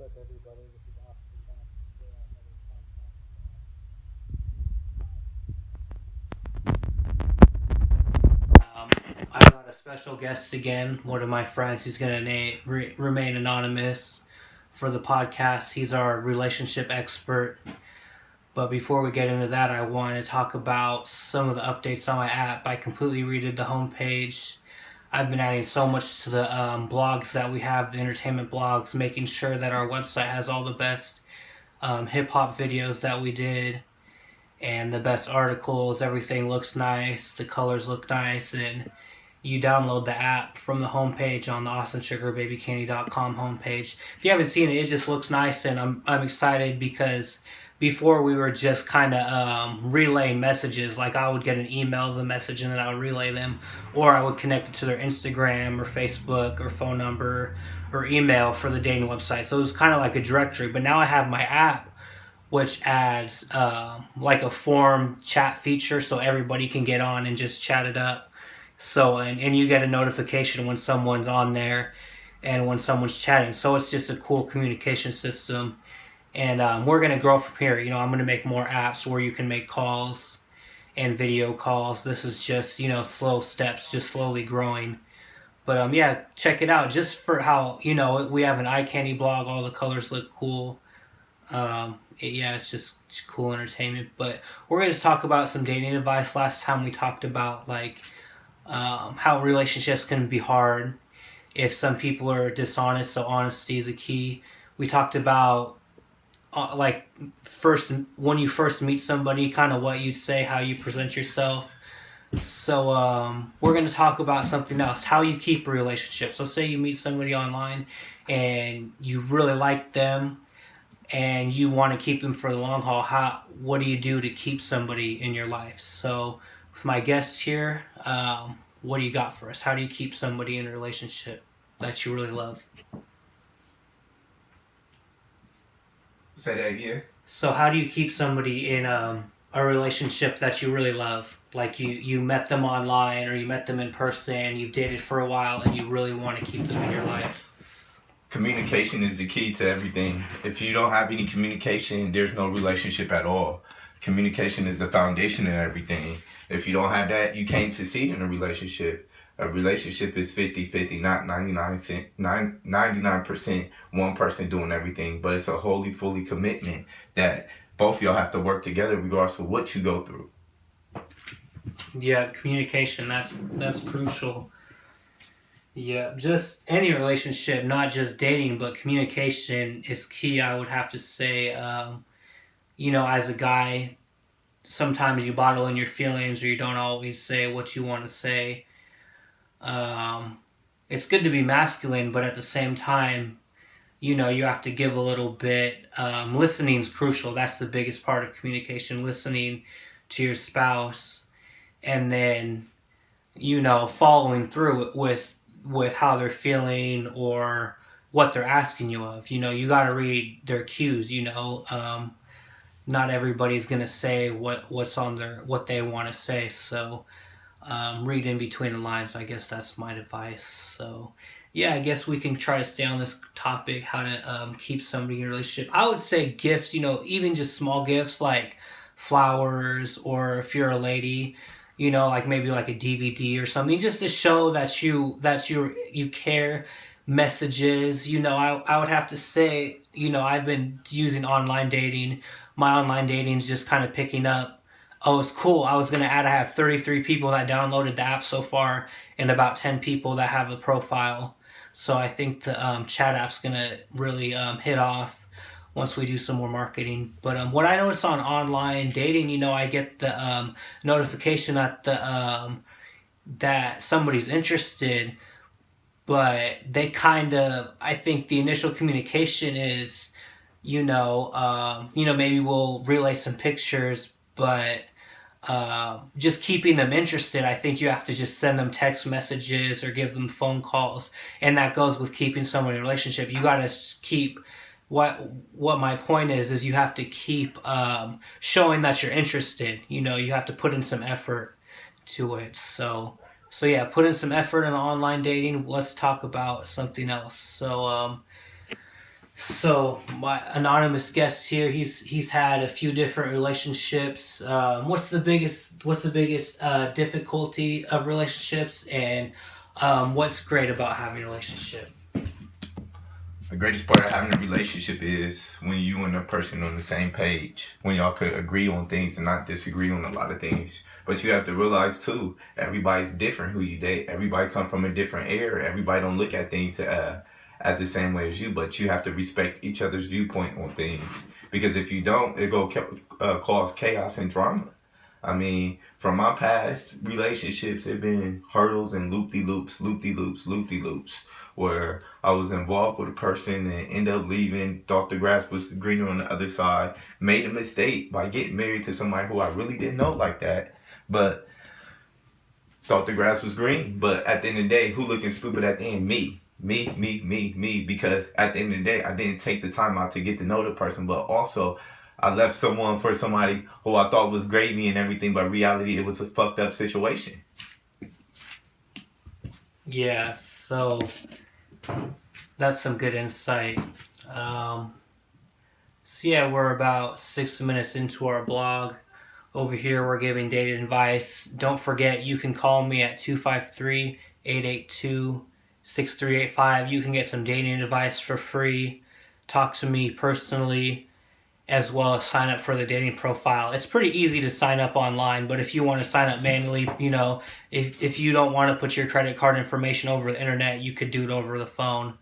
up, everybody? This is Austin back for another podcast. I got a special guest again, one of my friends. He's going to remain anonymous for the podcast. He's our relationship expert. But before we get into that, I want to talk about some of the updates on my app. I completely redid the homepage. I've been adding so much to the blogs that we have, the entertainment blogs, making sure that our website has all the best hip hop videos that we did and the best articles. Everything looks nice, the colors look nice, and you download the app from the homepage on the AustinSugarBabyCandy.com homepage. If you haven't seen it, it just looks nice, and I'm excited because before we were just kind of relaying messages. Like I would get an email of the message and then I would relay them, or I would connect it to their Instagram or Facebook or phone number or email for the dating website. So it was kind of like a directory. But now I have my app, which adds like a forum chat feature, so everybody can get on and just chat it up. So and you get a notification when someone's on there and when someone's chatting. So it's just a cool communication system. And we're going to grow from here. You know, I'm going to make more apps where you can make calls and video calls. This is just, you know, slow steps, just slowly growing. But yeah, check it out. Just for how, you know, we have an eye candy blog. All the colors look cool. Yeah, it's just cool entertainment. But we're going to talk about some dating advice. Last time we talked about, like, how relationships can be hard if some people are dishonest. So honesty is a key. We talked about like first when you first meet somebody, kind of what you'd say, how you present yourself. So we're going to talk about something else, how you keep a relationship. So say you meet somebody online and you really like them and you want to keep them for the long haul. What do you do to keep somebody in your life? So with my guests here, what do you got for us? How do you keep somebody in a relationship that you really love? Say that again. So how do you keep somebody in a relationship that you really love? Like you met them online or you met them in person, you've dated for a while and you really want to keep them in your life. Communication is the key to everything. If you don't have any communication, there's no relationship at all. Communication is the foundation of everything. If you don't have that, you can't succeed in a relationship. A relationship is 50-50, not 99% one person doing everything, but it's a wholly, fully commitment that both of y'all have to work together regardless of what you go through. Yeah, communication, that's crucial. Yeah, just any relationship, not just dating, but communication is key, I would have to say. You know, as a guy, sometimes you bottle in your feelings or you don't always say what you want to say. It's good to be masculine, but at the same time, you know, you have to give a little bit. Listening is crucial. That's the biggest part of communication, listening to your spouse, and then, you know, following through with how they're feeling or what they're asking you of. You know, you got to read their cues. You know, not everybody's gonna say what's on their what they want to say. So read in between the lines. I guess that's my advice. So yeah, I guess we can try to stay on this topic, how to keep somebody in a relationship. I would say gifts, you know, even just small gifts like flowers, or if you're a lady, you know, like maybe like a DVD or something, just to show that you care. Messages, you know, I would have to say, you know, I've been using online dating. My online dating is just kind of picking up. Oh, it's cool. I have 33 people that downloaded the app so far and about 10 people that have a profile. So I think the chat app's going to really hit off once we do some more marketing. But what I notice on online dating, you know, I get the notification that somebody's interested, but they kind of, I think the initial communication is, maybe we'll relay some pictures, but just keeping them interested. I think you have to just send them text messages or give them phone calls, and that goes with keeping someone in a relationship. You got to keep what my point is you have to keep showing that you're interested. You know, you have to put in some effort to it. So yeah, put in some effort in online dating. Let's talk about something else. So So my anonymous guest here, he's had a few different relationships. What's the biggest difficulty of relationships, and what's great about having a relationship? The greatest part of having a relationship is when you and a person on the same page, when y'all could agree on things and not disagree on a lot of things. But you have to realize too, everybody's different who you date. Everybody come from a different era. Everybody don't look at things as the same way as you, but you have to respect each other's viewpoint on things. Because if you don't, it go cause chaos and drama. I mean, from my past relationships, it been hurdles and loop-de-loops, where I was involved with a person and ended up leaving, thought the grass was greener on the other side, made a mistake by getting married to somebody who I really didn't know like that, but thought the grass was green. But at the end of the day, who looking stupid at the end? Me, because at the end of the day, I didn't take the time out to get to know the person, but also I left someone for somebody who I thought was gravy and everything, but reality, it was a fucked up situation. Yeah, so that's some good insight. So yeah, we're about 6 minutes into our blog. Over here, we're giving dating advice. Don't forget, you can call me at 253-882-6385. You can get some dating advice for free. Talk to me personally, as well as sign up for the dating profile. It's pretty easy to sign up online, but if you want to sign up manually, if you don't want to put your credit card information over the internet, you could do it over the phone,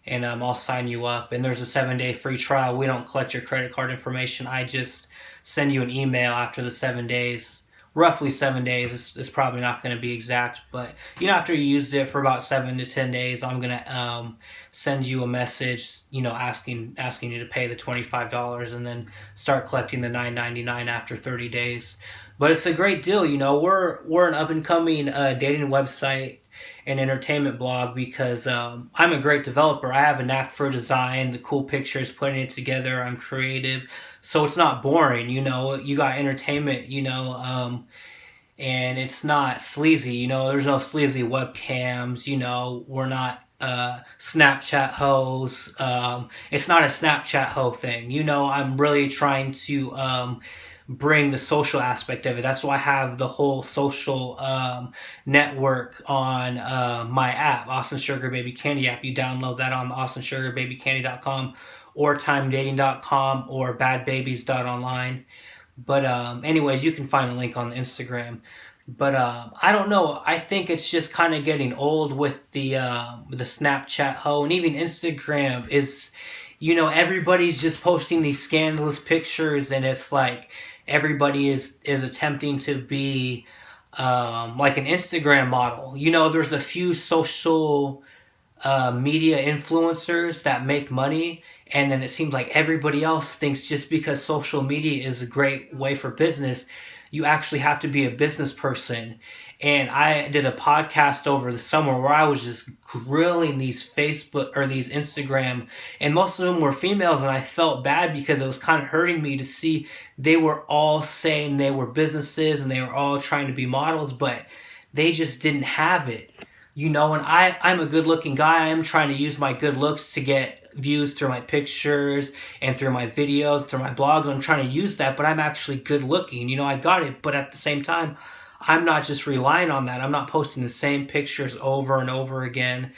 and I'll sign you up. And there's a 7-day free trial. We don't collect your credit card information. I just send you an email after the 7 days. Roughly 7 days. It's probably not going to be exact, but after you use it for about 7 to 10 days, I'm gonna send you a message, asking you to pay the $25 and then start collecting the $9.99 after 30 days. But it's a great deal. We're an up and coming dating website and entertainment blog because I'm a great developer. I have a knack for design, the cool pictures, putting it together. I'm creative, so it's not boring. You got entertainment. And it's not sleazy. There's no sleazy webcams. We're not Snapchat hoes. It's not a Snapchat hoe thing. I'm really trying to bring the social aspect of it. That's why I have the whole social network on my app, Austin Sugar Baby Candy app. You download that on the AustinSugarBabyCandy.com or TimeDating.com or BadBabies.online. But anyways, you can find a link on the Instagram. But I don't know. I think it's just kind of getting old with the Snapchat hoe, and even Instagram is, everybody's just posting these scandalous pictures, and it's like everybody is attempting to be like an Instagram model. There's a few social media influencers that make money, and then it seems like everybody else thinks just because social media is a great way for business, you actually have to be a business person. And I did a podcast over the summer where I was just grilling these Facebook or these Instagram, and most of them were females, and I felt bad because it was kind of hurting me to see they were all saying they were businesses and they were all trying to be models, but they just didn't have it. And I'm a good looking guy. I'm trying to use my good looks to get views through my pictures and through my videos, through my blogs. I'm trying to use that, but I'm actually good looking. I got it, but at the same time, I'm not just relying on that. I'm not posting the same pictures over and over again.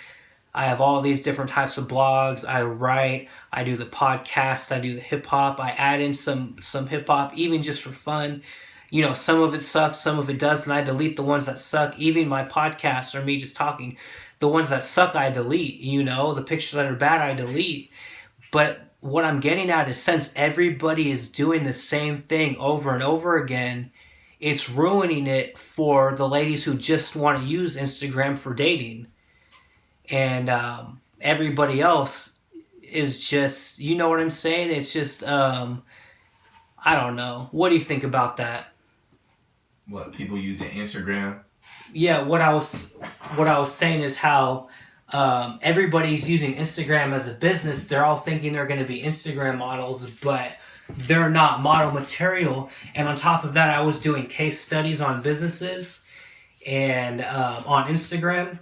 I have all these different types of blogs. I write, I do the podcast, I do the hip hop. I add in some hip hop, even just for fun. Some of it sucks, some of it doesn't. I delete the ones that suck. Even my podcasts or me just talking, the ones that suck, I delete. The pictures that are bad, I delete. But what I'm getting at is, since everybody is doing the same thing over and over again, it's ruining it for the ladies who just want to use Instagram for dating. And everybody else is just, you know what I'm saying? It's just, I don't know. What do you think about that? What, people using Instagram? Yeah, what I was saying is how everybody's using Instagram as a business. They're all thinking they're going to be Instagram models, but they're not model material. And on top of that, I was doing case studies on businesses and on Instagram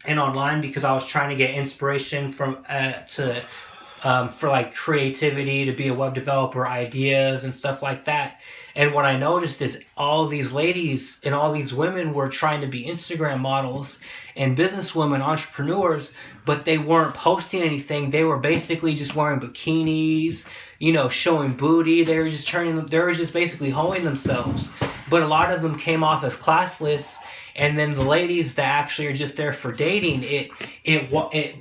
and online, because I was trying to get inspiration from to for like creativity, to be a web developer, ideas and stuff like that. And what I noticed is all these ladies and all these women were trying to be Instagram models and businesswomen, entrepreneurs, but they weren't posting anything. They were basically just wearing bikinis, showing booty. They were just basically hoeing themselves. But a lot of them came off as classless. And then the ladies that actually are just there for dating, it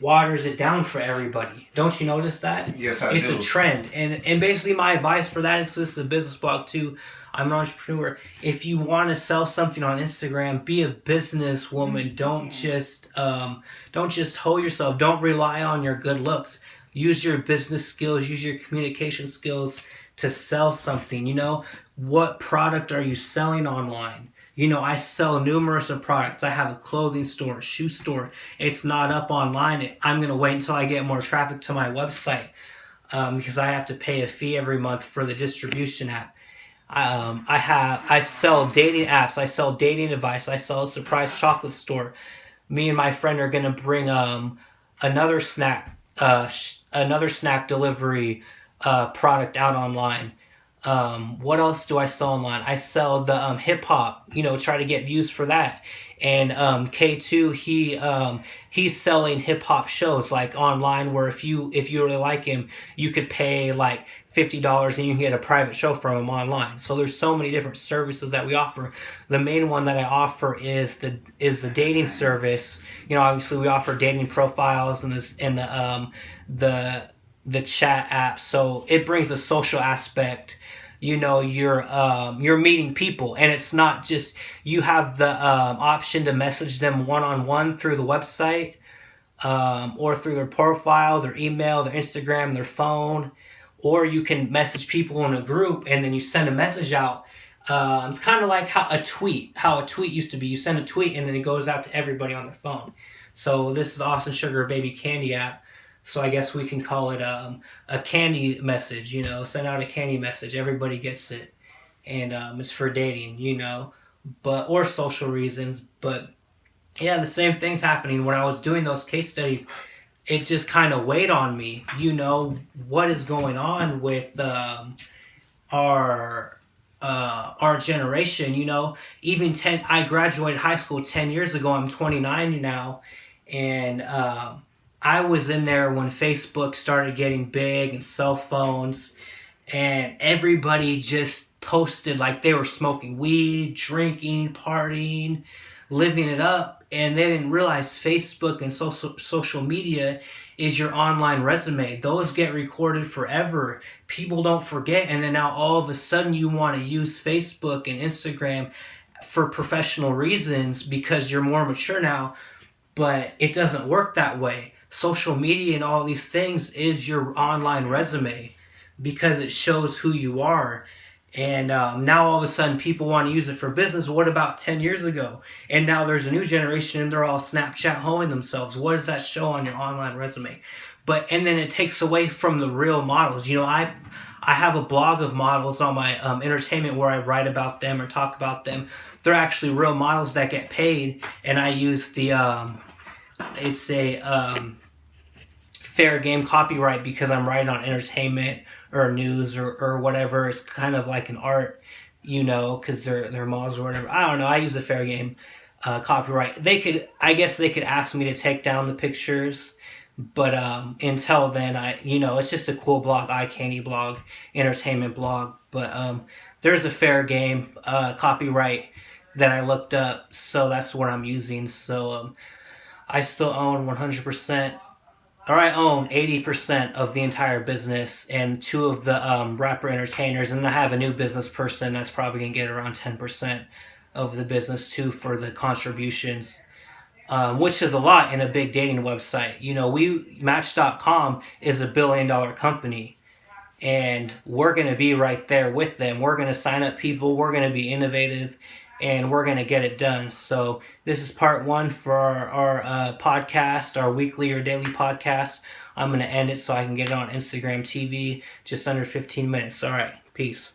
waters it down for everybody. Don't you notice that? Yes, I do. It's a trend. And basically my advice for that is, because it's a business blog too, I'm an entrepreneur. If you want to sell something on Instagram, be a businesswoman. Don't just hoe yourself. Don't rely on your good looks. Use your business skills, use your communication skills to sell something. What product are you selling online? I sell numerous of products. I have a clothing store, a shoe store. It's not up online. I'm going to wait until I get more traffic to my website, because I have to pay a fee every month for the distribution app. I sell dating apps. I sell dating advice. I sell a surprise chocolate store. Me and my friend are going to bring another snack delivery product out online. What else do I sell online? I sell the hip hop, try to get views for that. And K2, he's selling hip hop shows like online, where if you really like him, you could pay like $50 and you can get a private show from him online. So there's so many different services that we offer. The main one that I offer is the dating service. Obviously we offer dating profiles and the chat app. So it brings a social aspect. You're meeting people, and it's not just, you have the option to message them one-on-one through the website, or through their profile, their email, their Instagram, their phone, or you can message people in a group and then you send a message out. It's kind of like how a tweet used to be. You send a tweet and then it goes out to everybody on their phone. So this is the Austin Sugar Baby Candy app. So I guess we can call it a candy message, send out a candy message. Everybody gets it. And it's for dating, or social reasons. But yeah, the same thing's happening. When I was doing those case studies, it just kind of weighed on me. What is going on with our generation, even I graduated high school 10 years ago. I'm 29 now. And I was in there when Facebook started getting big and cell phones, and everybody just posted like they were smoking weed, drinking, partying, living it up. And they didn't realize Facebook and social media is your online resume. Those get recorded forever. People don't forget. And then now all of a sudden you want to use Facebook and Instagram for professional reasons because you're more mature now. But it doesn't work that way. Social media and all these things is your online resume because it shows who you are. And now all of a sudden people want to use it for business. What about 10 years ago? And now there's a new generation and they're all Snapchat hoeing themselves. What does that show on your online resume? And then it takes away from the real models. I have a blog of models on my entertainment where I write about them or talk about them. They're actually real models that get paid. And I use it's a fair game copyright because I'm writing on entertainment or news or whatever. It's kind of like an art, because they're models or whatever. I don't know. I use a fair game copyright. I guess they could ask me to take down the pictures, but until then, it's just a cool blog, eye candy blog, entertainment blog. But there's a fair game copyright that I looked up, so that's what I'm using. So I still own 100%. Or I own 80% of the entire business and 2 of the rapper entertainers. And I have a new business person that's probably going to get around 10% of the business too for the contributions, which is a lot in a big dating website. Match.com is a $1 billion company. And we're going to be right there with them. We're going to sign up people. We're going to be innovative. And we're going to get it done. So this is part 1 for our podcast, our weekly or daily podcast. I'm going to end it so I can get it on Instagram TV, just under 15 minutes. All right. Peace.